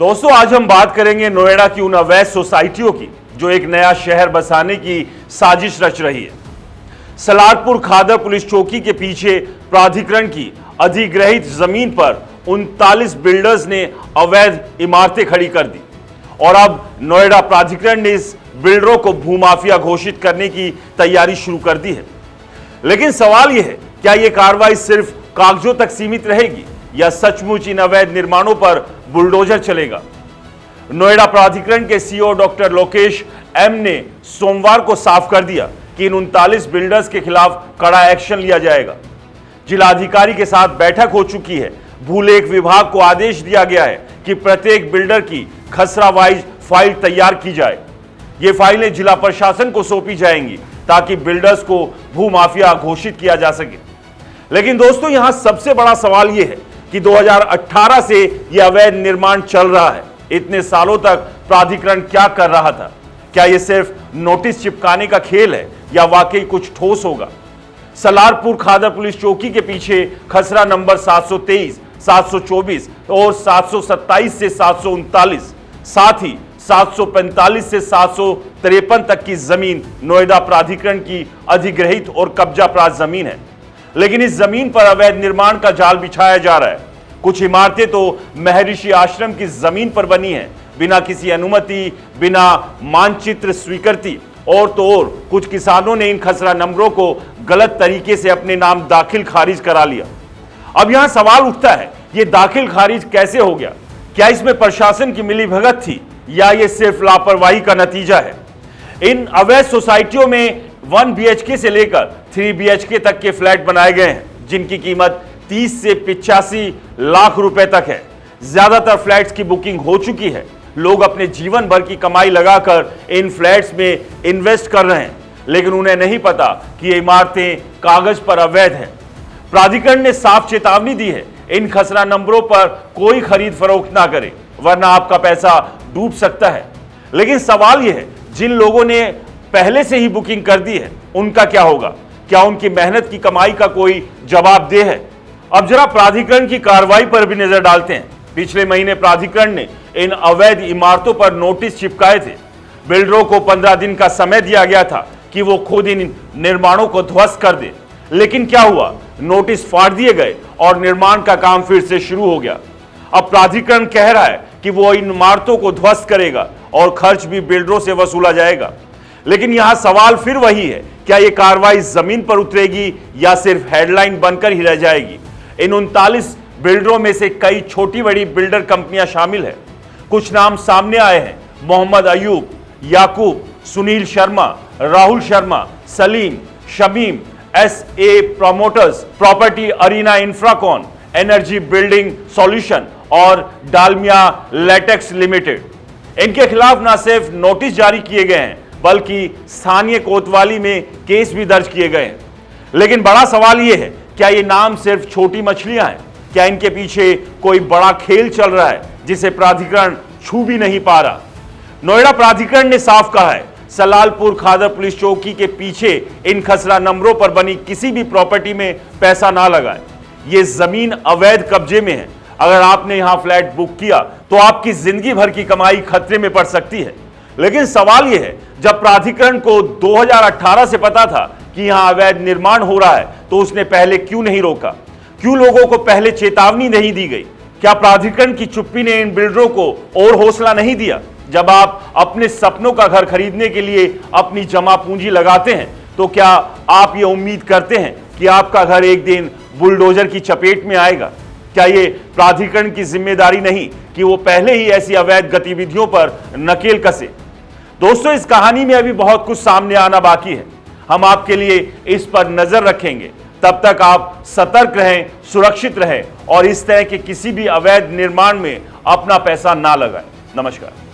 दोस्तों, आज हम बात करेंगे नोएडा की उन अवैध सोसाइटियों की जो एक नया शहर बसाने की साजिश रच रही है। सलारपुर खादर पुलिस चौकी के पीछे प्राधिकरण की अधिग्रहित जमीन पर 39 बिल्डर्स ने अवैध इमारतें खड़ी कर दी और अब नोएडा प्राधिकरण ने इस बिल्डरों को भूमाफिया घोषित करने की तैयारी शुरू कर दी है। लेकिन सवाल यह है, क्या यह कार्रवाई सिर्फ कागजों तक सीमित रहेगी या सचमुच इन अवैध निर्माणों पर बुलडोजर चलेगा? नोएडा प्राधिकरण के सीईओ डॉक्टर लोकेश एम ने सोमवार को साफ कर दिया कि इन 39 बिल्डर्स के खिलाफ कड़ा एक्शन लिया जाएगा। जिलाधिकारी के साथ बैठक हो चुकी है। भूलेख विभाग को आदेश दिया गया है कि प्रत्येक बिल्डर की खसरा वाइज फाइल तैयार की जाए। ये फाइलें जिला प्रशासन को सौंपी जाएंगी ताकि बिल्डर्स को भूमाफिया घोषित किया जा सके। लेकिन दोस्तों, यहां सबसे बड़ा सवाल यह है कि 2018 से यह अवैध निर्माण चल रहा है। इतने सालों तक प्राधिकरण क्या कर रहा था? क्या यह सिर्फ नोटिस चिपकाने का खेल है या वाकई कुछ ठोस होगा? सलारपुर खादर पुलिस चौकी के पीछे खसरा नंबर 723, 724 और 727 से 739, साथ ही 745 से 753 तक की जमीन नोएडा प्राधिकरण की अधिग्रहित और कब्जा प्राप्त जमीन है। लेकिन इस जमीन पर अवैध निर्माण का जाल बिछाया जा रहा है। कुछ इमारतें तो महर्षि आश्रम की जमीन पर बनी हैं, बिना किसी अनुमति, बिना मानचित्र स्वीकृति, और तो और कुछ किसानों ने इन खसरा नंबरों को गलत तरीके से अपने नाम दाखिल खारिज करा लिया। अब यहां सवाल उठता है, ये दाखिल खारिज कैसे हो गया? क्या इसमें प्रशासन की मिलीभगत थी या ये सिर्फ लापरवाही का नतीजा है? इन अवैध सोसाइटियों में 1 BHK से लेकर 3 BHK तक के फ्लैट बनाए गए हैं, जिनकी कीमत 30 से 85 लाख रुपए तक है। ज्यादातर फ्लैट्स की बुकिंग हो चुकी है। लोग अपने जीवन भर की कमाई लगाकर इन फ्लैट्स में इन्वेस्ट कर रहे हैं, लेकिन उन्हें नहीं पता कि ये इमारतें कागज पर अवैध हैं। प्राधिकरण ने साफ चेतावनी दी है, इन खसरा नंबरों पर कोई खरीद फरोख्त ना करे, वरना आपका पैसा डूब सकता है। लेकिन सवाल यह है, जिन लोगों ने पहले से ही बुकिंग कर दी है, उनका क्या होगा? क्या उनकी मेहनत की कमाई का कोई जवाबदेह है? अब जरा प्राधिकरण की कार्रवाई पर भी नजर डालते हैं। पिछले महीने प्राधिकरण ने इन अवैध इमारतों पर नोटिस चिपकाए थे। बिल्डरों को 15 दिन का समय दिया गया था कि वो खुद इन निर्माणों को ध्वस्त कर दे। लेकिन क्या हुआ? नोटिस फाड़ दिए गए और निर्माण का काम फिर से शुरू हो गया। अब प्राधिकरण कह रहा है कि वो इन इमारतों को ध्वस्त करेगा और खर्च भी बिल्डरों से वसूला जाएगा। लेकिन यहां सवाल फिर वही है, क्या यह कार्रवाई जमीन पर उतरेगी या सिर्फ हेडलाइन बनकर ही रह जाएगी? इन 39 बिल्डरों में से कई छोटी बड़ी बिल्डर कंपनियां शामिल है। कुछ नाम सामने आए हैं: Mohammad Ayub, Yakub, Sunil Sharma, Rahul Sharma, Salim, Shamim, SA promoters, property arena infracon, energy building solution और डालमिया लेटेक्स लिमिटेड। इनके खिलाफ न सिर्फ नोटिस जारी किए गए हैं, बल्कि स्थानीय कोतवाली में केस भी दर्ज किए गए हैं। लेकिन बड़ा सवाल यह है, क्या ये नाम सिर्फ छोटी मछलियां हैं? क्या इनके पीछे कोई बड़ा खेल चल रहा है जिसे प्राधिकरण छू भी नहीं पा रहा? नोएडा प्राधिकरण ने साफ कहा है, सलारपुर खादर पुलिस चौकी के पीछे इन खसरा नंबरों पर बनी किसी भी प्रॉपर्टी में पैसा ना लगाए। ये जमीन अवैध कब्जे में है। अगर आपने यहां फ्लैट बुक किया तो आपकी जिंदगी भर की कमाई खतरे में पड़ सकती है। लेकिन सवाल यह है, जब प्राधिकरण को 2018 से पता था कि यहां अवैध निर्माण हो रहा है, तो उसने पहले क्यों नहीं रोका? क्यों लोगों को पहले चेतावनी नहीं दी गई? क्या प्राधिकरण की चुप्पी ने इन बिल्डरों को और हौसला नहीं दिया? जब आप अपने सपनों का घर खरीदने के लिए अपनी जमा पूंजी लगाते हैं, तो क्या आप ये उम्मीद करते हैं कि आपका घर एक दिन बुलडोजर की चपेट में आएगा? क्या ये प्राधिकरण की जिम्मेदारी नहीं कि वो पहले ही ऐसी अवैध गतिविधियों पर नकेल कसे? दोस्तों, इस कहानी में अभी बहुत कुछ सामने आना बाकी है। हम आपके लिए इस पर नजर रखेंगे। तब तक आप सतर्क रहें, सुरक्षित रहें और इस तरह के किसी भी अवैध निर्माण में अपना पैसा ना लगाएं। नमस्कार।